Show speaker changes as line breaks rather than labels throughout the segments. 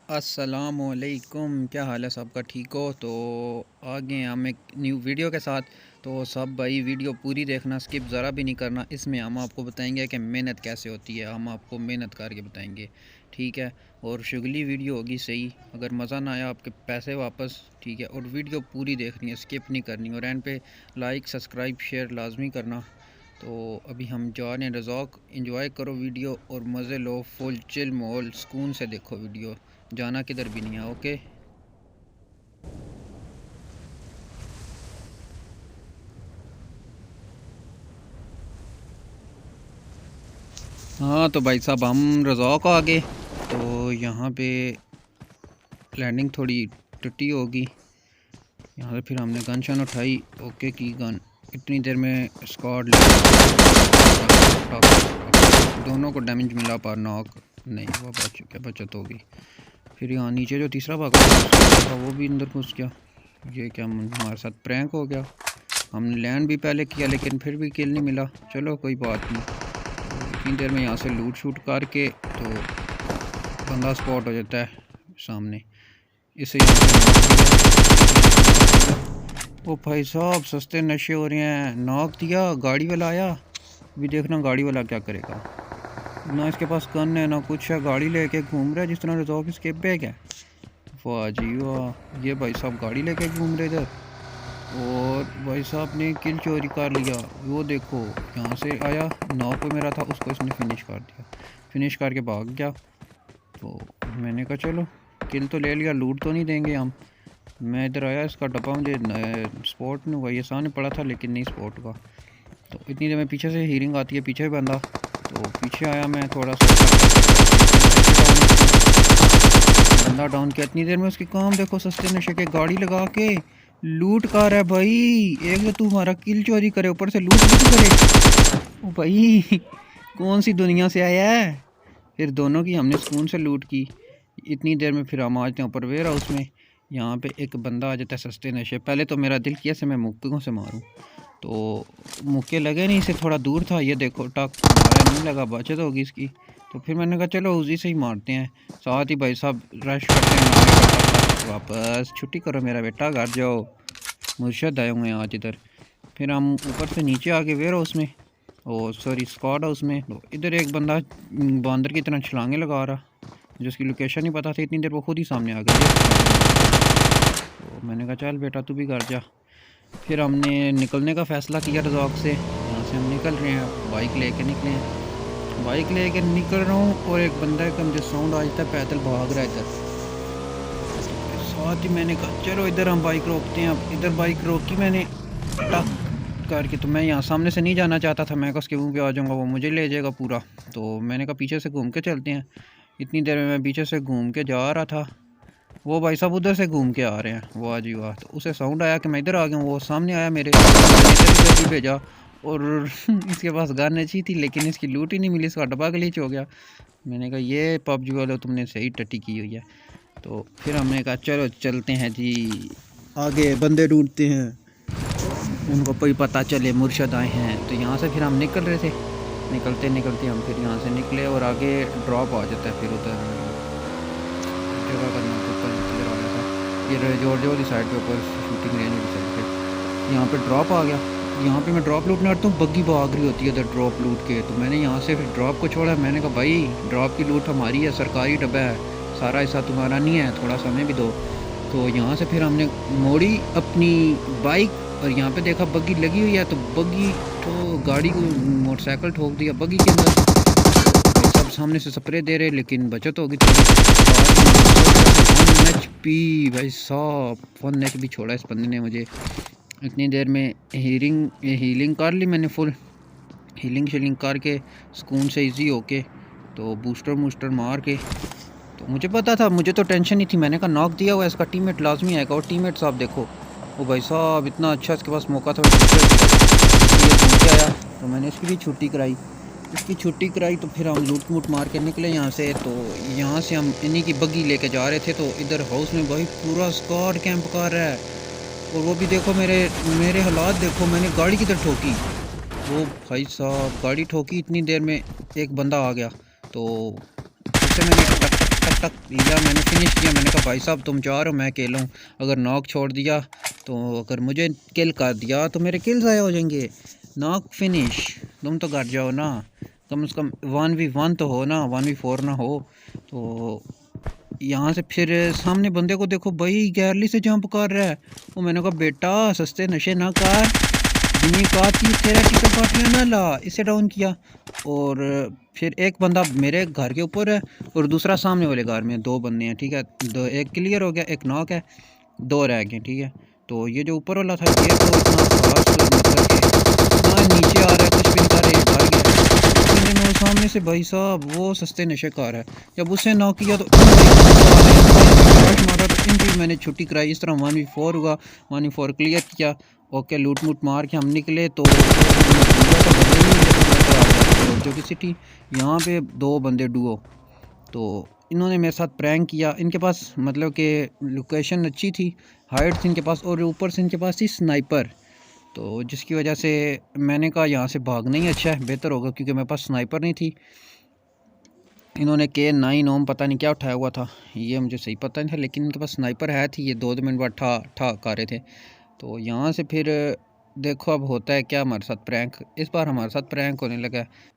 अस्सलामुअलैकुम, क्या हाल है सबका? ठीक हो? तो आगे हम एक न्यू वीडियो के साथ। तो सब भाई वीडियो पूरी देखना, स्किप ज़रा भी नहीं करना। इसमें हम आपको बताएंगे कि मेहनत कैसे होती है, हम आपको मेहनत करके बताएंगे, ठीक है। और शुगली वीडियो होगी सही, अगर मज़ा ना आया आपके पैसे वापस, ठीक है। और वीडियो पूरी देखनी है, स्किप नहीं करनी। और एंड पे लाइक सब्सक्राइब शेयर लाजमी करना। तो अभी हम जा रहे हैं रज़ाक। इंजॉय करो वीडियो और मज़े लो, फुल चिल माहौल, सुकून से देखो वीडियो, जाना किधर भी नहीं है। ओके। हाँ तो भाई साहब हम रज़ाक आ गए। तो यहाँ पे लैंडिंग थोड़ी टूटी होगी। यहाँ से फिर हमने गन शन उठाई, ओके की गन। इतनी देर में स्क्वाड दोनों को डैमेज मिला, पर नॉक नहीं हुआ, बचत होगी। फिर यहाँ नीचे जो तीसरा भागा था वो भी अंदर घुस गया। ये क्या हमारे साथ प्रैंक हो गया? हमने लैंड भी पहले किया लेकिन फिर भी किल नहीं मिला। चलो कोई बात नहीं। तो इतनी देर में यहाँ से लूट शूट करके तो बंदा स्पॉट हो जाता है सामने। इसे ओ भाई साहब सस्ते नशे हो रहे हैं। नॉक दिया, गाड़ी वाला आया। अभी देखना गाड़ी वाला क्या करेगा। ना इसके पास गन है ना कुछ है, गाड़ी लेके घूम रहा है जिस तरह रज़ाक इसके बैग है। वाह जी वाह, ये भाई साहब गाड़ी लेके घूम रहे इधर। और भाई साहब ने किल चोरी कर लिया। वो देखो यहाँ से आया, नॉक पे मेरा था, उसको इसने फिनिश कर दिया। फिनिश करके भाग गया। तो मैंने कहा चलो किल तो ले लिया, लूट तो नहीं देंगे हम। मैं इधर आया, इसका डब्बा मुझे स्पॉट नहीं हुआ, ये सामने पड़ा था लेकिन नहीं स्पॉट हुआ। तो इतनी देर में पीछे से हीरिंग आती है, पीछे बंदा। तो पीछे आया मैं थोड़ा सा, बंदा डाउन किया। इतनी देर में उसके काम देखो, सस्ते नशे के गाड़ी लगा के लूट कर है भाई। एक तो तू हमारा किल चोरी करे, ऊपर से लूट भी तो करे। ओ भाई कौन सी दुनिया से आया है? फिर दोनों की हमने सुकून से लूट की। इतनी देर में फिर हम आ जाते हैं ऊपर वेयर हाउस में। यहाँ पे एक बंदा आ जाता है सस्ते नशे। पहले तो मेरा दिल किया से मैं मुक्कों से मारूं, तो मुक्के लगे नहीं, इसे थोड़ा दूर था। ये देखो टक मारा नहीं लगा, बचत होगी इसकी। तो फिर मैंने कहा चलो उसी से ही मारते हैं। साथ ही भाई साहब रश करते हैं, वापस छुट्टी करो मेरा बेटा, घर जाओ, मुर्शद आए हुए हैं आज इधर। फिर हम ऊपर से नीचे आ गए वेयर हाउस में, ओ सॉरी स्क्वाड हाउस में। तो इधर एक बंदा बंदर की तरह छलांगे लगा रहा, जिसकी लोकेशन नहीं पता थी। इतनी देर वो खुद ही सामने आ गया। तो मैंने कहा चल बेटा तू भी घर जा। फिर हमने निकलने का फ़ैसला किया रज़ाक से। यहाँ से हम निकल रहे हैं, बाइक लेके निकले हैं। बाइक लेके निकल रहा हूँ और एक बंदा का मुझे साउंड आ जाता है, पैदल भाग रहा है इधर। साथ ही मैंने कहा चलो इधर हम बाइक रोकते हैं। अब इधर बाइक रोकी मैंने टक करके। तो मैं यहाँ सामने से नहीं जाना चाहता था, मैं उसके मुँह पे आ जाऊँगा, वो मुझे ले जाएगा पूरा। तो मैंने कहा पीछे से घूम के चलते हैं। इतनी देर में मैं पीछे से घूम के जा रहा था, वो भाई साहब उधर से घूम के आ रहे हैं। वाह जी वाह। तो उसे साउंड आया कि मैं इधर आ गया हूँ, वो सामने आया मेरे, मैंने इधर भेजा। और इसके पास गन अच्छी थी लेकिन इसकी लूट ही नहीं मिली, इसका डब्बा गलीच हो गया। मैंने कहा ये पबजी वाले तुमने सही टट्टी की हुई है। तो फिर हमने कहा चलो चलते हैं जी, आगे बंदे ढूंढते हैं, उनको कोई पता चले मुर्शद आए हैं। तो यहाँ से फिर हम निकल रहे थे। निकलते निकलते हम फिर यहाँ से निकले और आगे ड्रॉप आ जाता है। फिर उधर जगह का नाम ऊपर क्लियर आ गया था, ये जॉर्जिया वाली साइड पे ऊपर शूटिंग रेंज वाली साइड पे। यहाँ पे ड्रॉप आ गया। यहाँ पे मैं ड्रॉप लूटने आता हूँ, बग्गी भाग रही होती है इधर ड्रॉप लूट के। तो मैंने यहाँ से फिर ड्रॉप को छोड़ा। मैंने कहा भाई ड्रॉप की लूट हमारी है, सरकारी डब्बा है, सारा हिस्सा तुम्हारा नहीं है, थोड़ा समय भी दो। तो यहाँ से फिर हमने मोड़ी अपनी बाइक और यहाँ पे देखा बग्गी लगी हुई है। तो बग्गी तो गाड़ी को मोटरसाइकिल ठोक दिया बग्गी के अंदर। भाई साहब सामने से स्प्रे दे रहे लेकिन बचत होगी थोड़ी। 1 HP भाई साहब, 1 HP छोड़ा इस बंदे ने मुझे। इतनी देर में हीलिंग कर ली मैंने, फुल हीलिंग शीलिंग करके सुकून से इजी होके तो बूस्टर मार के। तो मुझे पता था, मुझे तो टेंशन नहीं थी। मैंने कहा नॉक दिया हुआ इसका टीममेट लाजमी आएगा। और टीममेट साहब देखो, वो भाई साहब इतना अच्छा इसके पास मौका था, ये घूम के आया। तो मैंने इसकी भी छुट्टी कराई, इसकी छुट्टी कराई। तो फिर हम लूट मूट मार के निकले यहाँ से। तो यहाँ से हम इन्हीं की बग्गी लेके जा रहे थे। तो इधर हाउस में भाई पूरा स्क्वाड कैंप कर रहा है। और वो भी देखो मेरे मेरे हालात देखो, मैंने गाड़ी किधर ठोकी। वो भाई साहब गाड़ी ठोकी, इतनी देर में एक बंदा आ गया। तो उसे मैंने टक टक टक दिया, मैंने फिनिश किया। मैंने कहा भाई साहब तुम चार हो, मैं अकेला हूँ, अगर नॉक छोड़ दिया तो अगर मुझे किल कर दिया तो मेरे किल ज़ाया हो जाएंगे। नॉक फिनिश, तुम तो घर जाओ ना, कम से कम 1v1 तो हो ना, 1v4 ना हो। तो यहाँ से फिर सामने बंदे को देखो भाई, गैरली से जंप कर रहा है। वो मैंने कहा बेटा सस्ते नशे ना कर, जिन्हीं का की तेरा टिकट पार्टियाँ ना ला, इसे डाउन किया। और फिर एक बंदा मेरे घर के ऊपर है और दूसरा सामने वाले घर में, दो बंदे हैं ठीक है। दो, एक क्लियर हो गया, एक नॉक है, दो रह गए ठीक है। तो ये जो ऊपर वाला था ये तो इतना खास मतलब कि ना नीचे आ रहा है, कुछ भी नहीं कर रहा, ये डर गया। इतने में वो सामने से भाई साहब वो सस्ते नशे कार है, जब उससे नॉक किया तो मारा तो इनकी मैंने छुट्टी कराई। इस तरह 1v4 हुआ, 1v4 क्लियर किया। ओके लूट मूट मार के हम निकले तो जो कि सिटी यहाँ पे दो बंदे डुओ, तो इन्होंने मेरे साथ प्रैंक किया। इनके पास मतलब कि लोकेशन अच्छी थी, हाइट थी इनके पास, और ऊपर से इनके पास थी स्नाइपर। तो जिसकी वजह से मैंने कहा यहाँ से भागना ही अच्छा है, बेहतर होगा, क्योंकि मेरे पास स्नाइपर नहीं थी। इन्होंने K9 ओम पता नहीं क्या उठाया हुआ था, ये मुझे सही पता नहीं था, लेकिन इनके पास स्नाइपर है थी। ये 2 मिनट बाद ठा ठा कर रहे थे। तो यहाँ से फिर देखो अब होता है क्या हमारे साथ प्रैंक, इस बार हमारे साथ प्रैंक होने लगा है।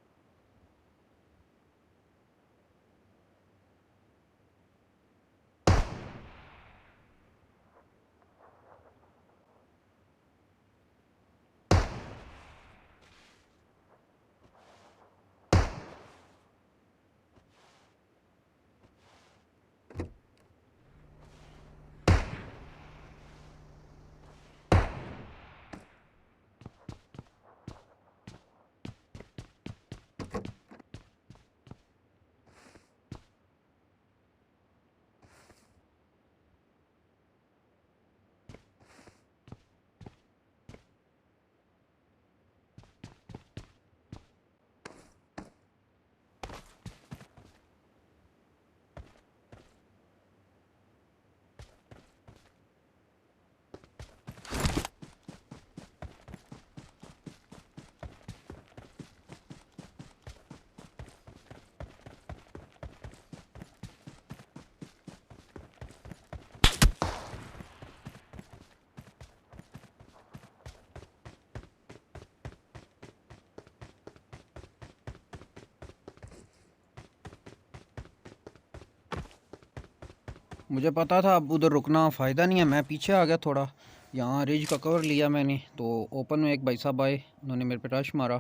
मुझे पता था अब उधर रुकना फ़ायदा नहीं है, मैं पीछे आ गया थोड़ा। यहाँ रिज का कवर लिया मैंने, तो ओपन में एक भाई साहब आए, उन्होंने मेरे पे रश मारा।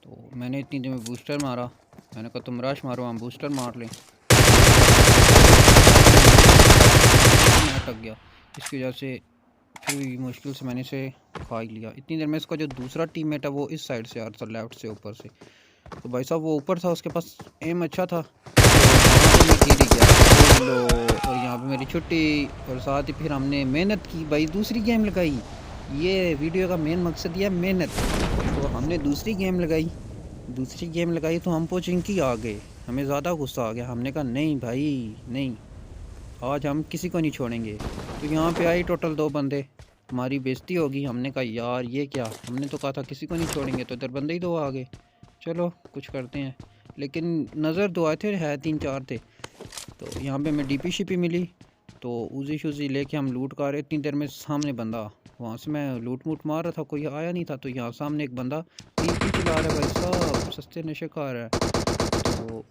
तो मैंने इतनी देर में बूस्टर मारा, मैंने कहा तुम रश मारो हम बूस्टर मार लें। मैं अटक गया, इसकी वजह से फिर मुश्किल से मैंने इसे खा ही लिया। इतनी देर में इसका जो दूसरा टीममेट है वो इस साइड से आ रहा था, लेफ़्ट से ऊपर से। तो भाई साहब वो ऊपर था, उसके पास एम अच्छा था, तो मैं गिर ही गया। लो, और यहाँ पे मेरी छुट्टी। और साथ ही फिर हमने मेहनत की भाई, दूसरी गेम लगाई। ये वीडियो का मेन मकसद यह मेहनत। तो हमने दूसरी गेम लगाई, दूसरी गेम लगाई तो हम पोचिंकी आ गए। हमें ज़्यादा गुस्सा आ गया, हमने कहा नहीं भाई नहीं, आज हम किसी को नहीं छोड़ेंगे। तो यहाँ पे आई टोटल 2 बंदे, हमारी बेइज्जती होगी। हमने कहा यार ये क्या, हमने तो कहा था किसी को नहीं छोड़ेंगे, तो इधर बंदे ही 2 आ गए। चलो कुछ करते हैं, लेकिन नज़र 2 आए थे, है 3-4 थे। तो यहाँ पे मैं डीपी शिपी मिली, तो उजी शुजी लेके हम लूट कर रहे। इतनी देर में सामने बंदा, वहाँ से मैं लूट मूट मार रहा था, कोई आया नहीं था। तो यहाँ सामने एक बंदा पीपी चला रहा है, भाई साहब सस्ते नशे खा रहा है। तो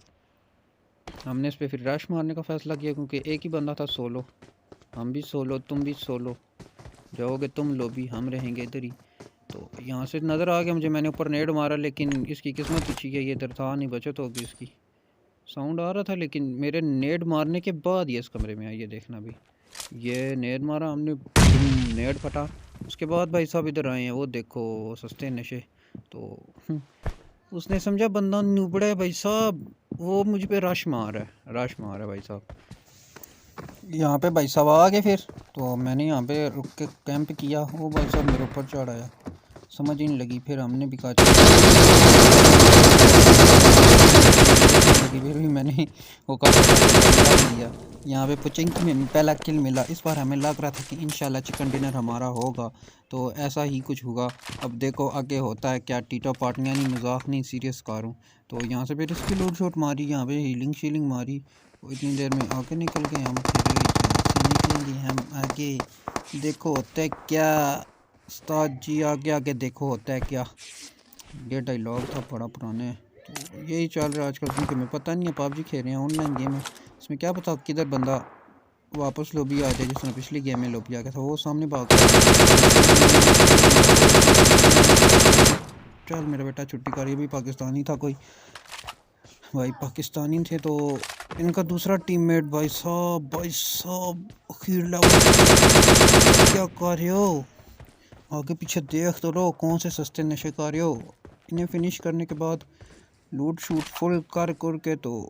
हमने इस पर फिर रश मारने का फ़ैसला किया, क्योंकि एक ही बंदा था सोलो। हम भी सोलो, तुम भी सोलो, जाओगे तुम लोबी, हम रहेंगे इधर ही। तो यहाँ से नज़र आ गया मुझे, मैंने ऊपर नेड मारा, लेकिन इसकी किस्मत अच्छी है, ये इधर था नहीं, बचत होगी इसकी। साउंड आ रहा था, लेकिन मेरे नेड मारने के बाद ये इस कमरे में आई, ये देखना भी, ये नेड मारा हमने, नेड फटा। उसके बाद भाई साहब इधर आए हैं, वो देखो सस्ते नशे। तो उसने समझा बंदा नुबड़ा है भाई साहब, वो मुझ पे रश मार है, रश मार है भाई साहब। यहाँ पे भाई साहब आ गए फिर, तो मैंने यहाँ पे रुक के कैंप किया। वो भाई साहब मेरे ऊपर चढ़ आया, समझ ही नहीं लगी, फिर हमने भी कहा फिर भी मैंने वो काफ़ी दिया। यहाँ पे पुचिंकी में पहला किल मिला। इस बार हमें लग रहा था कि इंशाल्लाह चिकन डिनर हमारा होगा, तो ऐसा ही कुछ होगा। अब देखो आगे होता है क्या। टीटा पार्टियाँ नहीं, मजाक नहीं, सीरियस कार हूँ। तो यहाँ से फिर इसकी लूट शूट मारी, यहाँ पे हीलिंग शीलिंग मारी। वो इतनी देर में आगे निकल गए, हम फिर निकलेंगे हम आगे। देखो होता है क्या उस्ताद जी, आगे आगे देखो होता है क्या। ये डायलॉग था बड़ा पुराने, तो यही चल रहा है आजकल, क्योंकि मैं पता नहीं है पबजी खेल रहे हैं ऑनलाइन गेम है, इसमें क्या पता किधर बंदा वापस लॉबी आ जाए, जिस तरह पिछली गेम में लॉबी आ गया था, वो सामने भाग। चल मेरा बेटा छुट्टी कर, ये भी पाकिस्तानी था कोई, भाई पाकिस्तानी थे तो इनका दूसरा टीममेट भाई साहब आखिर लेवल क्या कर रहे हो, आगे पीछे देख तो लो कौन से सस्ते नशे कर रहे हो। इन्हें फिनिश करने के बाद लूट शूट फुल कर के तो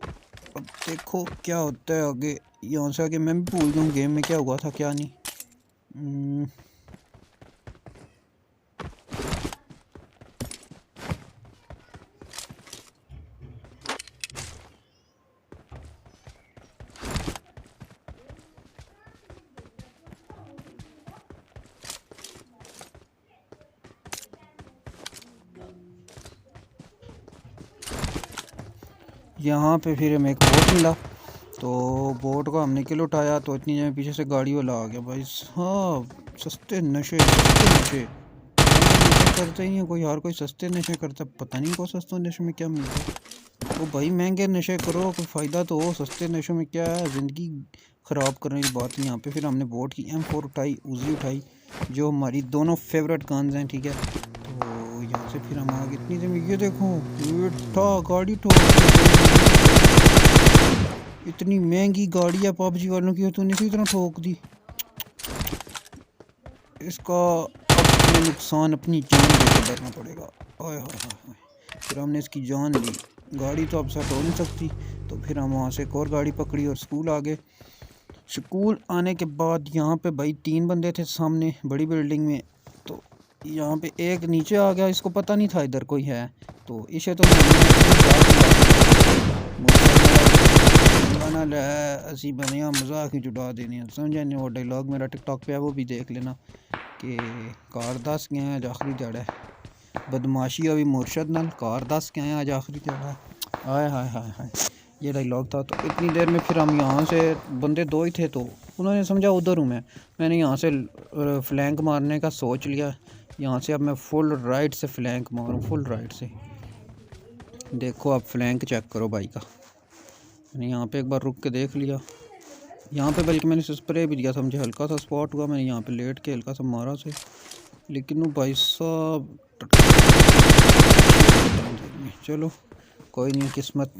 अब देखो क्या होता है आगे। यहाँ से आगे मैं भी भूल गया गेम में क्या हुआ था क्या नहीं। यहाँ पे फिर हमें एक बोट मिला, तो बोट को हमने किल उठाया, तो इतनी जगह पीछे से गाड़ी वाला आ गया। भाई साहब सस्ते नशे करते ही हैं कोई, हर कोई सस्ते नशे करता है, पता नहीं को सस्ते नशे में क्या मिलता है। तो भाई महंगे नशे करो, कोई फ़ायदा तो हो, सस्ते नशों में क्या है, ज़िंदगी ख़राब करने की बात नहीं। यहाँ पे फिर हमने बोट की M4 उठाई, उजी उठाई, जो हमारी दोनों फेवरेट गन्स हैं, ठीक है। तो यहाँ से फिर हम आगे इतनी देर में ये देखो गाड़ी ठोक, इतनी महंगी गाड़ी है पबजी वालों की, तूने इसी तरह ठोक दी। इसका अपने नुकसान अपनी जान लेकर करना पड़ेगा। ओए हाय, फिर हमने इसकी जान ली, गाड़ी तो अब सेट हो नहीं सकती, तो फिर हम वहाँ से एक और गाड़ी पकड़ी और स्कूल आ गए। स्कूल आने के बाद यहाँ पे भाई 3 बंदे थे सामने बड़ी बिल्डिंग में, तो यहाँ पे एक नीचे आ गया, इसको पता नहीं था इधर कोई है, तो इसे तो गाना असी बने मजाक ही जुटा देने, समझा नहीं। वो डायलॉग मेरा टिकटॉक पे है, वो भी देख लेना कि कार दस गए हैं आज आखिरी दिहाड़ा है, बदमाशी अभी मुर्शद नाल कार दस गए हैं आज आखिरी दिहाड़ा है। हाय हाय हाय हाय, ये डायलॉग था। तो इतनी देर में फिर हम यहाँ से, बंदे 2 ही थे, तो उन्होंने समझा उधर हूँ मैंने यहाँ से फ्लैंक मारने का सोच लिया। यहाँ से अब मैं फुल राइट से फ्लैंक मारूँ, फुल राइट से। देखो आप फ्लैंक चेक करो भाई का, मैंने यहाँ पे एक बार रुक के देख लिया, यहाँ पे बल्कि मैंने स्प्रे भी दिया था, मुझे हल्का सा स्पॉट हुआ, मैंने यहाँ पे लेट के हल्का सा मारा से, लेकिन वो भाई साहब चलो कोई नहीं, किस्मत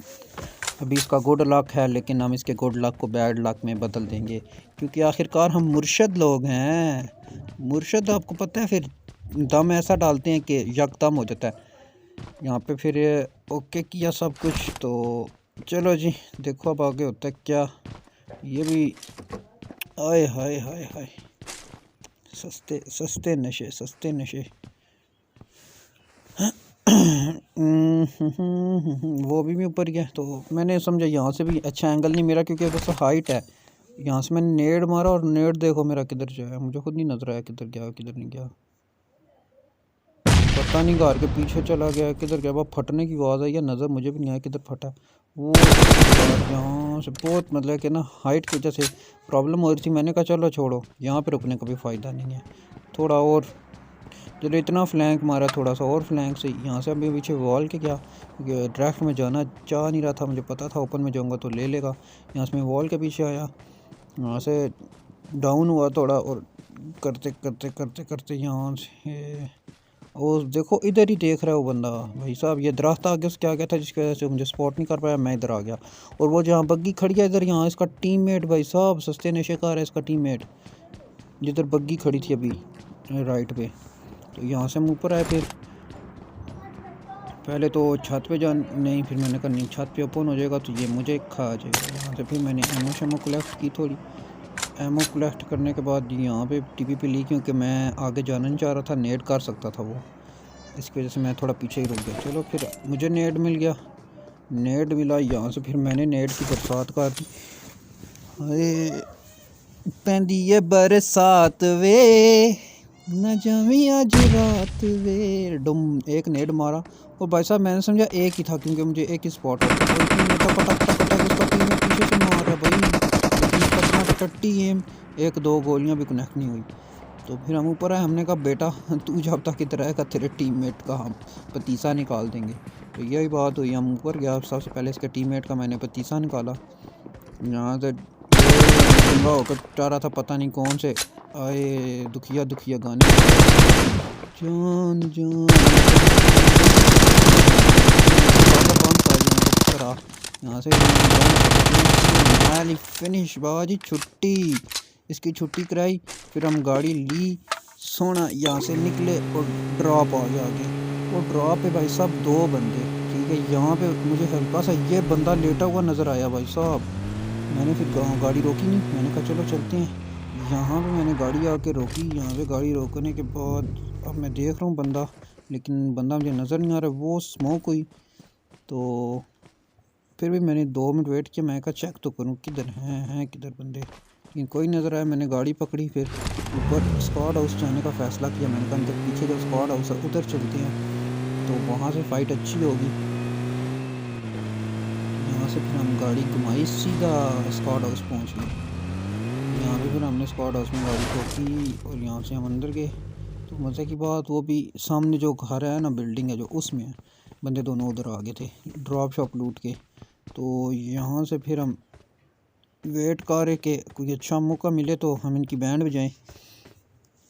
अभी इसका गुड लक है, लेकिन हम इसके गुड लक को बैड लक में बदल देंगे, क्योंकि आखिरकार हम मुर्शद लोग हैं। मुर्शद आपको पता है, फिर दम ऐसा डालते हैं कि यकदम हो जाता है। यहाँ पे फिर ओके किया सब कुछ, तो चलो जी देखो अब आगे होता है क्या। ये भी आए हाय हाय हाय, सस्ते नशे वो भी ऊपर गया, तो मैंने समझा यहाँ से भी अच्छा एंगल नहीं मेरा, क्योंकि बस हाइट है। यहाँ से मैंने नेड मारा और नेड देखो मेरा किधर जाया, मुझे खुद नहीं नजर आया किधर गया किधर नहीं गया, पता नहीं, घर के पीछे चला गया किधर गया। वह फटने की आवाज़ आई या नज़र मुझे भी नहीं आया किधर फटा वो। यहाँ से बहुत मतलब कि ना हाइट की वजह से प्रॉब्लम हो रही थी, मैंने कहा चलो छोड़ो, यहाँ पे रुकने का भी फ़ायदा नहीं है, थोड़ा और चलो इतना फ्लैंक मारा, थोड़ा सा और फ्लैंक से यहाँ से अभी पीछे वॉल के क्या, ड्राफ्ट में जाना चाह नहीं रहा था, मुझे पता था ओपन में जाऊँगा तो ले लेगा। यहाँ से मैं वॉल के पीछे आया, यहाँ से डाउन हुआ थोड़ा, और करते करते करते करते यहाँ से और देखो इधर ही देख रहा है वो बंदा, भाई साहब ये दरख्त आगे उसके आ गया था, जिसकी वजह से मुझे स्पॉट नहीं कर पाया, मैं इधर आ गया। और वो जहाँ बग्गी खड़ी है इधर, यहाँ इसका टीममेट, भाई साहब सस्ते नशे का है इसका टीममेट, जिधर बग्गी खड़ी थी अभी राइट पे। तो यहाँ से हम ऊपर आए, फिर पहले तो छत पे जान नहीं, फिर मैंने कहा नहीं छत पे ओपन हो जाएगा तो ये मुझे खा जाएगा। यहाँ से फिर मैंने एमो शेमो कलेक्ट की, थोड़ी एमो कलेक्ट करने के बाद यहाँ पे टीपी पे ली, क्योंकि मैं आगे जाना नहीं चाह रहा था, नेट कर सकता था वो, इसकी वजह से मैं थोड़ा पीछे ही रुक गया। चलो फिर मुझे नेट मिल गया, नेट मिला, यहाँ से फिर मैंने नेट की बरसात कर दी। अरे पैंदी है बरसात वे न जमी आज रात वे, डुम एक नेट मारा, और भाई साहब मैंने समझा एक ही था, क्योंकि मुझे एक ही स्पॉट है, तो पटा उसका पीछे से मार टट्टी एम, एक दो गोलियां भी कनेक्ट नहीं हुई। तो फिर हम ऊपर आए, हमने कहा बेटा तू जब तक इधर रहेगा तेरे टीममेट का हम पतीसा निकाल देंगे। तो यही बात हुई, हम ऊपर गया, सबसे पहले इसके टीममेट का मैंने पतीसा निकाला। यहाँ से दंगा होकर जा रहा था, पता नहीं कौन से आए दुखिया दुखिया गाने, जान जान यहाँ से फिनिश बाजी, छुट्टी, इसकी छुट्टी कराई। फिर हम गाड़ी ली, सोना यहाँ से निकले और ड्रॉप आ गया आगे। और ड्रॉप पे भाई साहब 2 बंदे, ठीक है। यहाँ पे मुझे हल्का सा ये बंदा लेटा हुआ नज़र आया भाई साहब। मैंने फिर गाड़ी रोकी नहीं, मैंने कहा चलो चलते हैं। यहाँ पे मैंने गाड़ी आके रोकी। यहाँ पे गाड़ी रोकने के बाद अब मैं देख रहा हूँ बंदा, लेकिन बंदा मुझे नज़र नहीं आ रहा, वो स्मोक हुई। तो फिर भी मैंने 2 मिनट वेट किया, मैं कहा चेक तो करूँ किधर हैं किधर बंदे, लेकिन कोई नज़र आया। मैंने गाड़ी पकड़ी, फिर ऊपर स्क्वाड हाउस जाने का फ़ैसला किया। मैंने कहा इनके पीछे जो स्क्वाड हाउस है उधर चलते हैं, तो वहाँ से फ़ाइट अच्छी होगी। यहाँ से फिर हम गाड़ी घुमाई, सीधा स्क्वाड हाउस पहुँच गए। यहाँ पे फिर हमने स्क्वाड हाउस में गाड़ी ठोकी और यहाँ से हम अंदर गए। तो मज़े की बात, वो भी सामने जो घर है ना, बिल्डिंग है जो, उसमें है। बंदे दोनों उधर आ गए थे ड्रॉप शॉप लूट के। तो यहाँ से फिर हम वेट कर रहे कि कोई अच्छा मौका मिले तो हम इनकी बैंड बजाएं।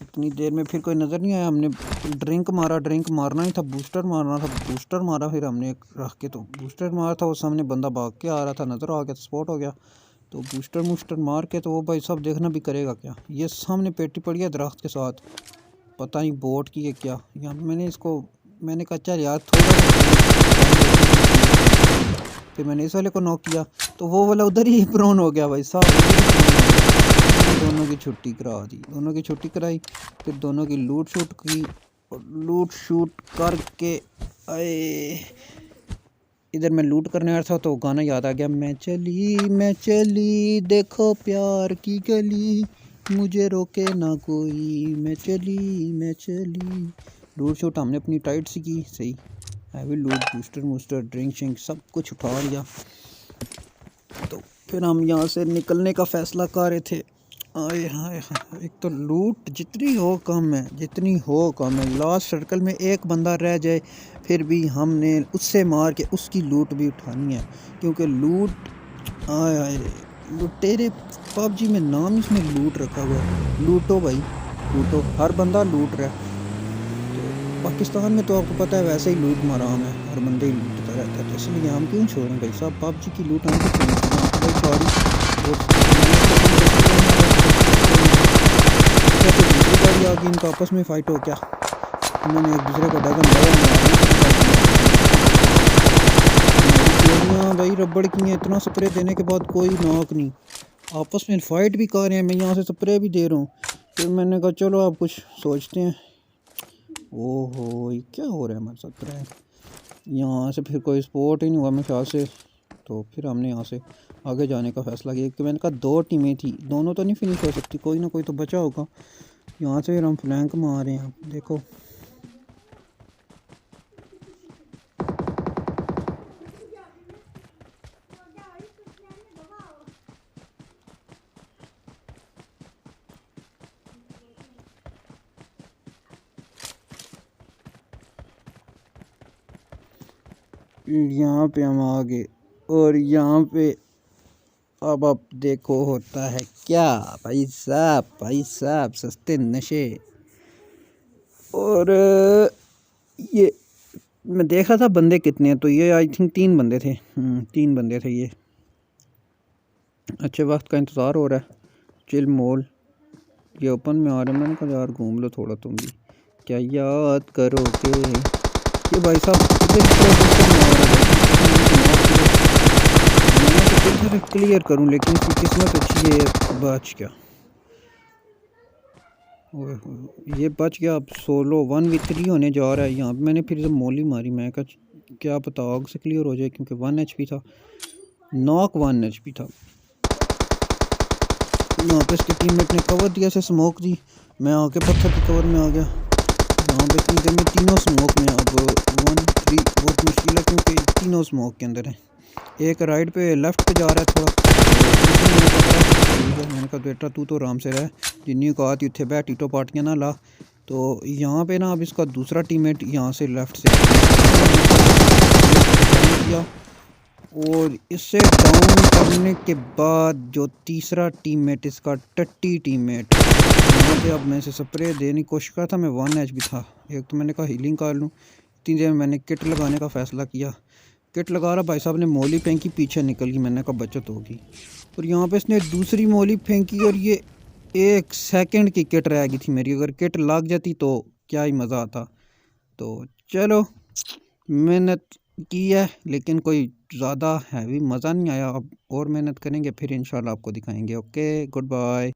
इतनी देर में फिर कोई नज़र नहीं आया। हमने ड्रिंक मारना ही था, बूस्टर मारना था, बूस्टर मारा। फिर हमने रख के तो बूस्टर मारा था, वो सामने बंदा भाग के आ रहा था, नज़र आ गया तो स्पॉट हो गया। तो बूस्टर मार के तो वो भाई सब देखना भी करेगा क्या। ये सामने पेटी पड़ी है दरख्त के साथ, पता नहीं बोट की है क्या। यहाँ मैंने कहा चल यार थोड़ा, फिर मैंने इस वाले को नॉक किया तो वो वाला उधर ही प्रोन हो गया भाई साहब। दोनों की छुट्टी करा दी, दोनों की छुट्टी कराई। फिर दोनों की लूट शूट की, और लूट शूट करके आए इधर। मैं लूट करने आया था तो गाना याद आ गया, मैं चली देखो प्यार की गली, मुझे रोके ना कोई, मैं चली। लूट शूट हमने अपनी टाइट सी की, सही हैवी लूट, बूस्टर ड्रिंक शिंक सब कुछ उठा लिया। तो फिर हम यहाँ से निकलने का फ़ैसला कर रहे थे। आए हाय हाय, एक तो लूट जितनी हो कम है। लास्ट सर्कल में एक बंदा रह जाए फिर भी हमने उससे मार के उसकी लूट भी उठानी है, क्योंकि लूट आए लुटेरे पबजी में नाम इसमें लूट रखा हुआ है। लूटो भाई लूटो, हर बंदा लूट रहा है। तो पाकिस्तान में तो आपको पता है वैसे ही लूट माराम है, हर बंदे ही लूटता रहता है। तो इसलिए हम क्यों छोड़ें भाई साहब, पबजी की लूट हमको दूसरी गाड़ी आ गई, इनका आपस में फ़ाइट हो गया। उन्होंने एक दूसरे को डगन भाई रबड़ की हैं। इतना स्प्रे देने के बाद कोई नॉक नहीं, आपस में फ़ाइट भी कर रहे हैं। मैं यहाँ से स्प्रे भी दे रहा हूँ। फिर मैंने कहा चलो आप कुछ सोचते हैं। ओहो ये क्या हो रहा है हमारे साथ रहे। यहाँ से फिर कोई स्पोर्ट ही नहीं हुआ मेरे ख्याल से। तो फिर हमने यहाँ से आगे जाने का फ़ैसला किया कि मैंने कहा 2 टीमें थी, दोनों तो नहीं फिनिश हो सकती, कोई ना कोई तो बचा होगा। यहाँ से फिर हम फ्लैंक मार रहे हैं, देखो यहाँ पे हम आ गए। और यहाँ पे अब आप देखो होता है क्या भाई साहब सस्ते नशे। और ये मैं देख रहा था बंदे कितने हैं, तो ये आई थिंक 3 बंदे थे। 3 बंदे थे ये। अच्छे वक्त का इंतज़ार हो रहा है, चिल मॉल ये ओपन में आ रहे हैं। मैंने कहा यार घूम लो थोड़ा तुम भी, क्या याद करोगे। ये भाई साहब क्लियर करूं, लेकिन इसकी किस्मत अच्छी है, बच गया। ये बच गया। अब 16 1v3 होने जा रहा है। यहाँ पे मैंने फिर जब मोली मारी, मैं कहा क्या पता आग से क्लियर हो जाए, क्योंकि 1 HP था, नॉक 1 HP था। यहाँ पे इसके टीममेट ने कवर दिया से स्मोक दी, मैं आके पत्थर के कवर में आ गया। यहाँ पे इतनी देर में तीनों स्मोक में, अब 1-3 बहुत मुश्किल है क्योंकि तीनों स्मोक के अंदर है। एक राइट पे लेफ़्ट पे जा रहा है थोड़ा, तो मैंने कहा ठीक है, मैंने कहा बेटा तू तो आराम से रह, जिन्नी कहा थी उत्थे बैठ टीटो पार्टियाँ ना ला। तो यहाँ पे ना अब इसका दूसरा टीममेट यहाँ से लेफ़्ट से किया, और इसे डाउन करने के बाद जो तीसरा टीममेट इसका टट्टी टीममेट, यहाँ पे अब मैं इसे स्प्रे देने की कोशिश कर था, मैं 1 HP था। एक तो मैंने कहा हीलिंग कर लूँ, इतनी देर में मैंने किट लगाने का फ़ैसला किया। किट लगा रहा, भाई साहब ने मोली फेंकी, पीछे निकल गई, मैंने कहा बचत होगी। और यहाँ पे इसने दूसरी मोली फेंकी और ये 1 सेकंड की किट रह गई थी मेरी, अगर किट लग जाती तो क्या ही मज़ा आता। तो चलो मेहनत की है, लेकिन कोई ज़्यादा हैवी मज़ा नहीं आया। अब और मेहनत करेंगे फिर इंशाल्लाह आपको दिखाएंगे। Okay, good bye.